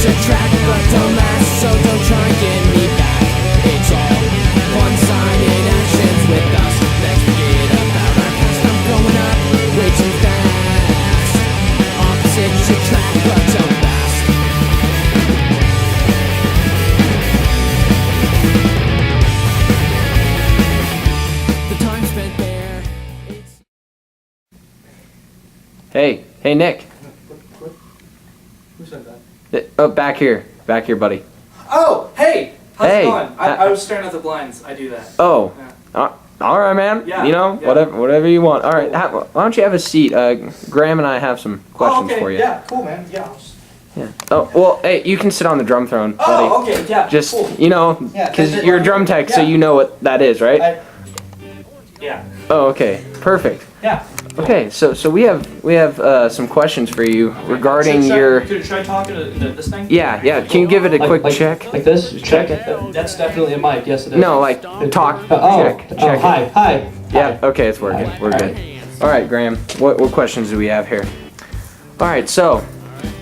a track, but don't last, so don't try and get me back. It's all one-sided actions with us. Let's forget about our past. I'm growing up way too fast. Opposites attract, but don't last. The time spent there, it's... Hey, Nick. Who said that? Oh, back here, buddy. Oh, hey! How's Hey. it going? I was staring at the blinds. I do that. Oh, Yeah. all right, man. Yeah, You know, yeah. whatever you want. All right, why don't you have a seat? Graham and I have some questions Oh, okay. for you. Yeah, cool, man. Yeah. Yeah. Oh, well, hey, you can sit on the drum throne, buddy. Oh, okay. Yeah. Just, cool. you know, Yeah, because is it you're a like- drum tech, so yeah. you know what that is, right? Yeah. Oh, okay. Perfect. Yeah. Okay, so we have some questions for you regarding your... Should I talk into this thing? Yeah. Can you give it a quick check? Like this? Check. That's definitely a mic. Yes, it is. No, like talk. Check. Hi. Hi. Yeah. Okay, it's working. We're good. All right, Graham. What questions do we have here? All right, so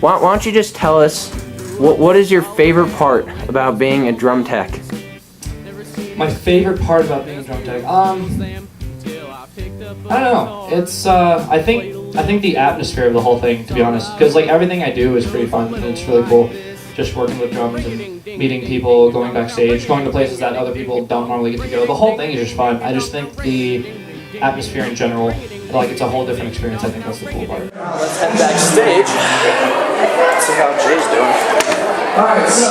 why don't you just tell us what is your favorite part about being a drum tech? My favorite part about being a drum tech. I don't know. It's I think the atmosphere of the whole thing, to be honest, because like everything I do is pretty fun and it's really cool. Just working with drums and meeting people, going backstage, going to places that other people don't normally get to go. The whole thing is just fun. I just think the atmosphere in general, like it's a whole different experience. I think that's the cool part. Let's head backstage. See how Jay's doing. Alright, so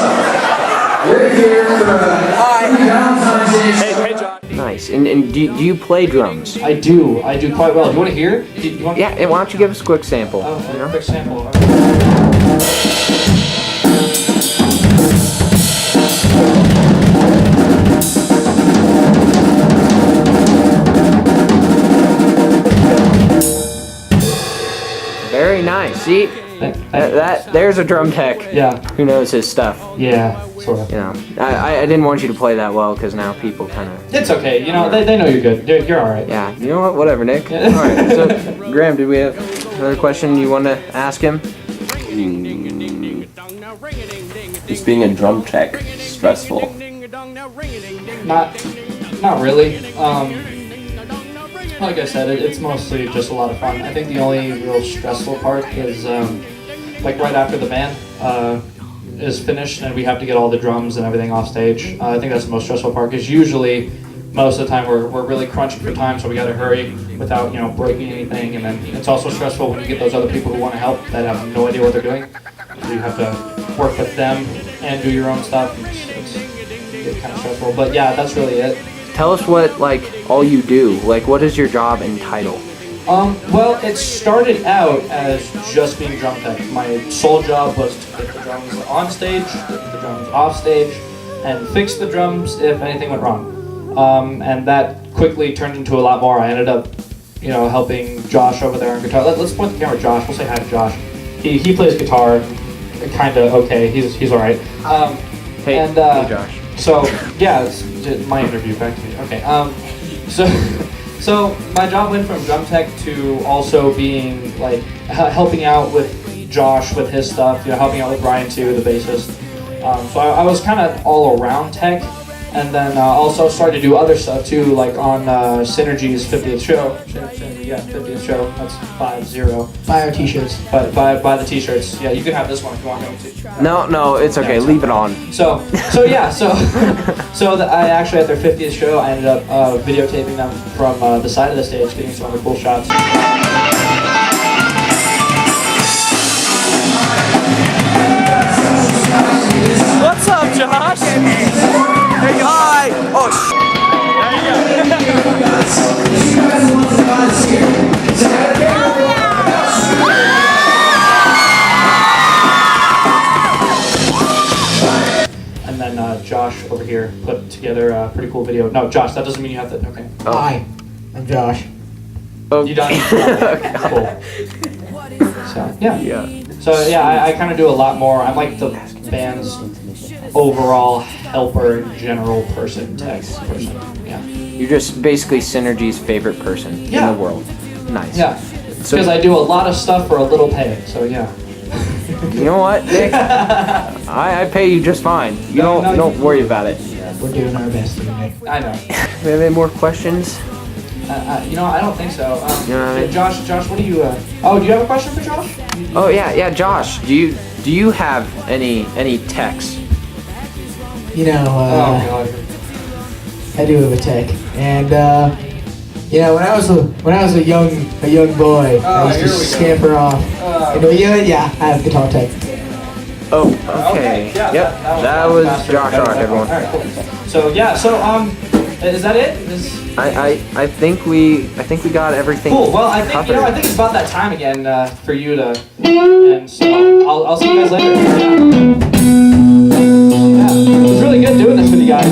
we're here for Valentine's Day. Hey, John. Nice. And do you play drums? I do quite well. Do you want to hear? Do you want? Yeah. And why don't you give us a quick sample? Oh, you know? quick sample. Very nice. See, there's a drum tech Yeah. who knows his stuff. Yeah. Sort of. You know, I didn't want you to play that well because now people kind of... It's okay. You know, they know you're good. You're all right. Yeah, you know what? Whatever, Nick. All right, so Graham, did we have another question you want to ask him? Is being a drum tech stressful? Not really. Like I said, it's mostly just a lot of fun. I think the only real stressful part is like right after the band is finished and we have to get all the drums and everything off stage. I think that's the most stressful part because usually most of the time we're really crunching for time, so we got to hurry without breaking anything. And then it's also stressful when you get those other people who want to help that have no idea what they're doing. So you have to work with them and do your own stuff. It's kind of stressful, but yeah, that's really it. Tell us what, like, all you do. Like, what is your job and title? Well, it started out as just being drum tech. My sole job was to get the drums on stage, get the drums off stage, and fix the drums if anything went wrong. And that quickly turned into a lot more. I ended up, helping Josh over there on guitar. Let's point the camera at Josh. We'll say hi to Josh. He plays guitar, kind of okay. He's all right. Hey, hey, Josh. So yeah, it's my interview. Back to me. Okay. So my job went from drum tech to also being like helping out with Josh with his stuff. Helping out with Brian too, the bassist. So I was kind of all around tech, and then also started to do other stuff too, like on Synergy's 50th show. Yeah, 50th show. That's 50. Buy our t-shirts. But buy the t-shirts. Yeah, you can have this one if you want to. No, it's okay. Yeah, leave it on. So I actually at their 50th show, I ended up videotaping them from the side of the stage, getting some other cool shots. What's up, Josh? Hey, hi. Oh, And then Josh over here put together a pretty cool video. No, Josh, that doesn't mean you have to. Okay. Hi, I'm Josh. Oh, You done? Cool. So yeah. Yeah. So yeah, I kind of do a lot more. I'm like the band's overall helper, general person, tech person. Yeah. You're just basically Synergy's favorite person in Yeah. the world. Nice. Yeah. So- Because I do a lot of stuff for a little pay. So yeah. You know what, Nick? I pay you just fine. You don't worry about it. We're doing our best here, Nick. I know. We have any more questions? You know, I don't think so. You know what I mean? Josh, what do you? Oh, do you have a question for Josh? Oh yeah, Josh. Do you have any techs? You know, Oh God. I do have a tech, and you know, when I was a young boy, I used to here we go. scamper off. You know, yeah, I have guitar tech. Oh, okay. Yeah, Yep. That was Josh Rock, everyone. All right, cool. So yeah, is that it? I think we got everything. Cool. Well, I think covered. I think it's about that time again for you to. And so I'll see you guys later. Yeah, it was really good doing this with you guys.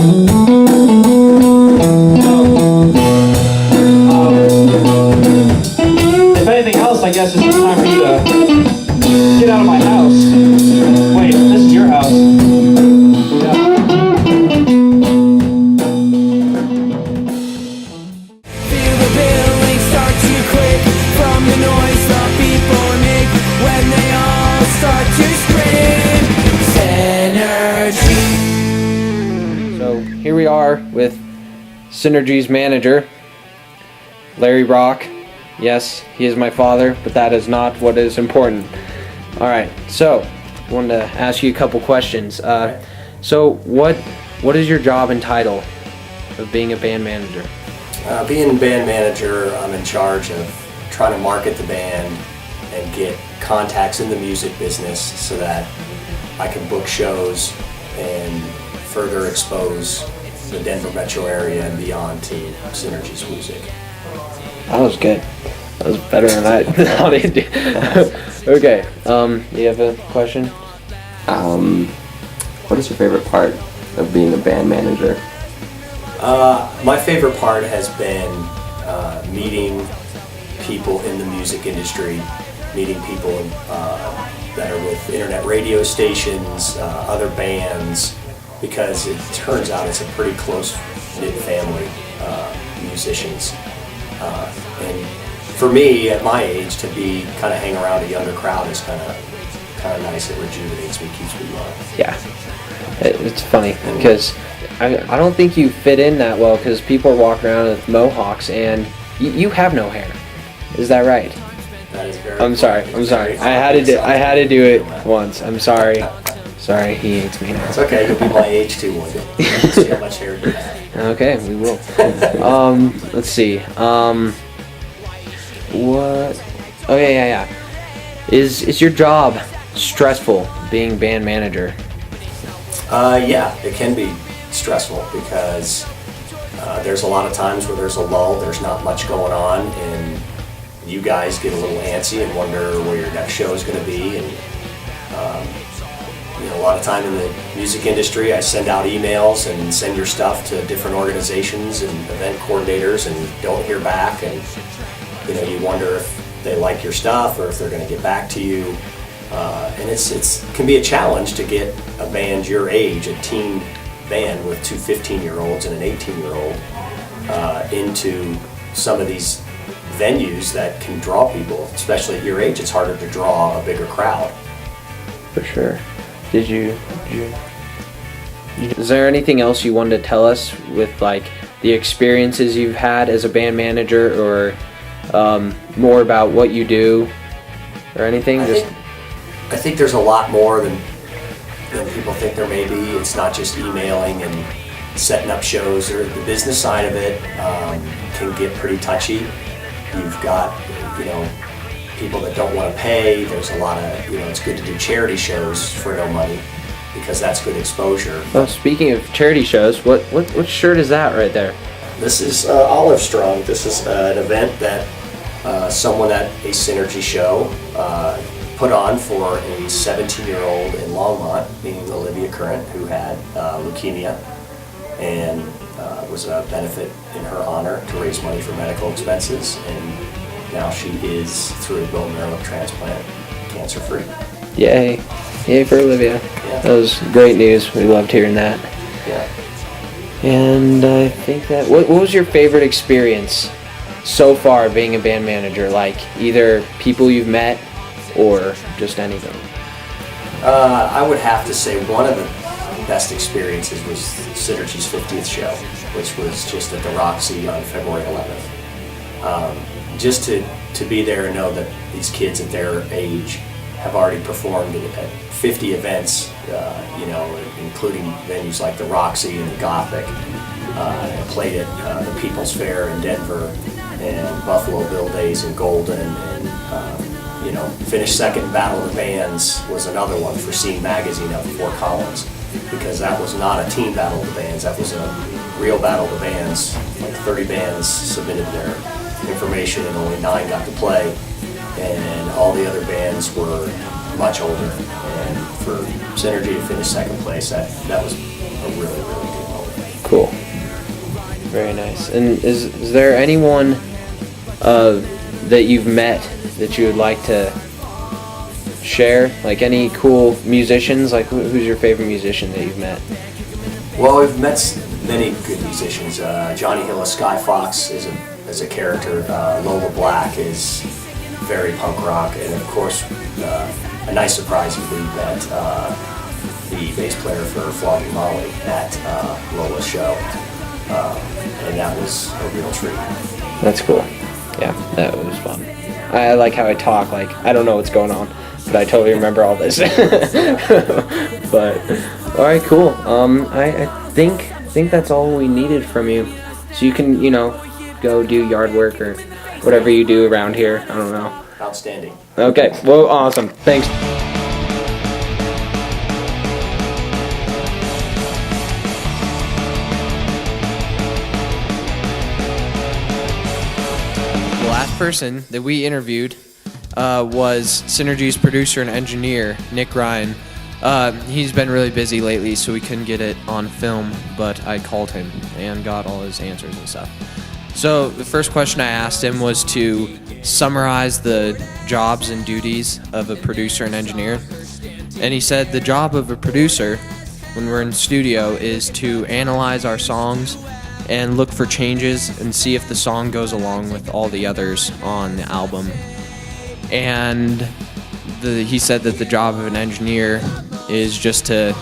If anything else, I guess it's just time for you to get out of my house. Wait, this is your house. Yeah. Feel the building start to quake from the noise the people make when they all start to scream. Synergy. So here we are with Synergy's manager, Larry Rock. Yes, he is my father, but that is not what is important. All right, so I wanted to ask you a couple questions. So what is your job and title of being a band manager? Being band manager, I'm in charge of trying to market the band and get contacts in the music business so that I can book shows and further expose the Denver metro area and beyond to Synergy's music. That was good. That was better than I thought it'd do. Okay, you have a question? What is your favorite part of being a band manager? My favorite part has been meeting people in the music industry, meeting people that are with internet radio stations, other bands, because it turns out it's a pretty close-knit family, musicians. And for me, at my age, to be kind of hang around a younger crowd is kind of nice. It rejuvenates me, keeps me young. Yeah. It's funny because I don't think you fit in that well because people are walking around with mohawks and you have no hair. Is that right? That is very. I'm sorry. I had to do it once. I'm sorry. Sorry, he hates me now. It's okay. You'll be my age too one day. See how much hair you have. Okay, we will. Let's see. What? Oh yeah. Is your job stressful being band manager? Yeah, it can be stressful because there's a lot of times where there's a lull, there's not much going on, and you guys get a little antsy and wonder where your next show is going to be. And a lot of time in the music industry, I send out emails and send your stuff to different organizations and event coordinators and don't hear back, and you wonder if they like your stuff or if they're going to get back to you. And it can be a challenge to get a band your age, a teen band with two 15-year-olds and an 18-year-old, into some of these venues that can draw people. Especially at your age, it's harder to draw a bigger crowd. For sure. Is there anything else you wanted to tell us with like the experiences you've had as a band manager, or more about what you do, or anything? I think there's a lot more than people think there may be. It's not just emailing and setting up shows. Or the business side of it can get pretty touchy. You've got people that don't want to pay. There's a lot of it's good to do charity shows for no money because that's good exposure. Well, speaking of charity shows, what shirt is that right there? This is Olive Strong. This is an event that someone at a Synergy show put on for a 17-year-old in Longmont named Olivia Current, who had leukemia, and was a benefit in her honor to raise money for medical expenses. And now she is, through a bone marrow transplant, cancer-free. Yay for Olivia. Yeah. That was great news. We loved hearing that. Yeah. And I think that what was your favorite experience so far being a band manager? Like either people you've met or just anything. I would have to say one of the best experiences was Synergy's 50th show, which was just at the Roxy on February 11th. Just to be there and know that these kids at their age have already performed at 50 events, including venues like the Roxy and the Gothic. I played at the People's Fair in Denver and Buffalo Bill Days in Golden, and finished second in Battle of the Bands was another one for Scene Magazine up in Fort Collins, because that was not a team Battle of the Bands, that was a real Battle of the Bands. Like 30 bands submitted their information and only 9 got to play, and all the other bands were much older. And for Synergy to finish second place, that was a really, really good moment. Cool. Very nice. And is there anyone that you've met that you would like to share? Like any cool musicians? Like who's your favorite musician that you've met? Well, we've met many good musicians. Johnny Hill of Sky Fox is a character. Lola Black is very punk rock, and of course, a nice surprise is we met the bass player for Flogging Molly at Lola's show, and that was a real treat. That's cool. Yeah, that was fun. I like how I talk, like I don't know what's going on, but I totally remember all this. But all right, cool. I think that's all we needed from you, so you can go do yard work or whatever you do around here. I don't know. Outstanding. Okay. Well, awesome. Thanks. The last person that we interviewed was Synergy's producer and engineer, Nick Ryan. He's been really busy lately, so we couldn't get it on film, but I called him and got all his answers and stuff. So the first question I asked him was to summarize the jobs and duties of a producer and engineer. And he said the job of a producer when we're in studio is to analyze our songs and look for changes and see if the song goes along with all the others on the album. And he said that the job of an engineer is just to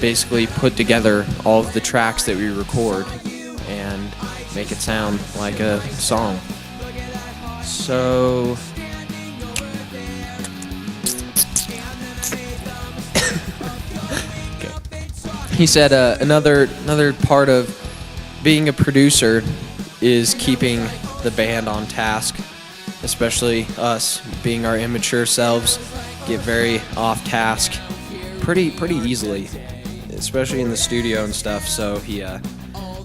basically put together all of the tracks that we record and make it sound like a song. So okay. He said another part of being a producer is keeping the band on task, especially us being our immature selves, get very off task pretty easily, especially in the studio and stuff. So he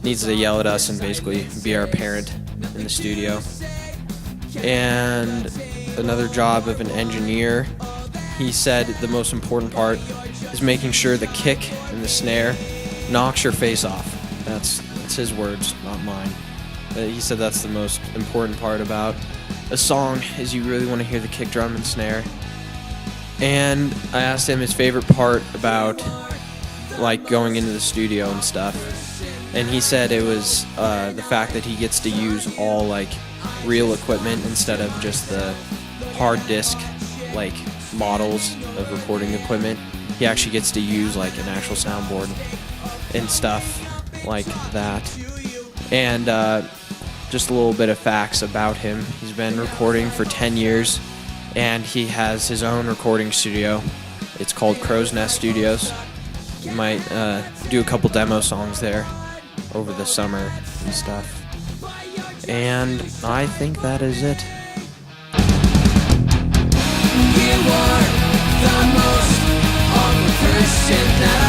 needs to yell at us and basically be our parent in the studio. And another job of an engineer, he said the most important part is making sure the kick and the snare knocks your face off. That's his words, not mine. He said that's the most important part about a song, is you really want to hear the kick drum and snare. And I asked him his favorite part about like going into the studio and stuff, and he said it was the fact that he gets to use all like real equipment instead of just the hard disk like models of recording equipment. He actually gets to use like an actual soundboard and stuff like that. And just a little bit of facts about him. He's been recording for 10 years, and he has his own recording studio. It's called Crow's Nest Studios. You might do a couple demo songs there over the summer and stuff. And I think that is it. You are the most awkward person that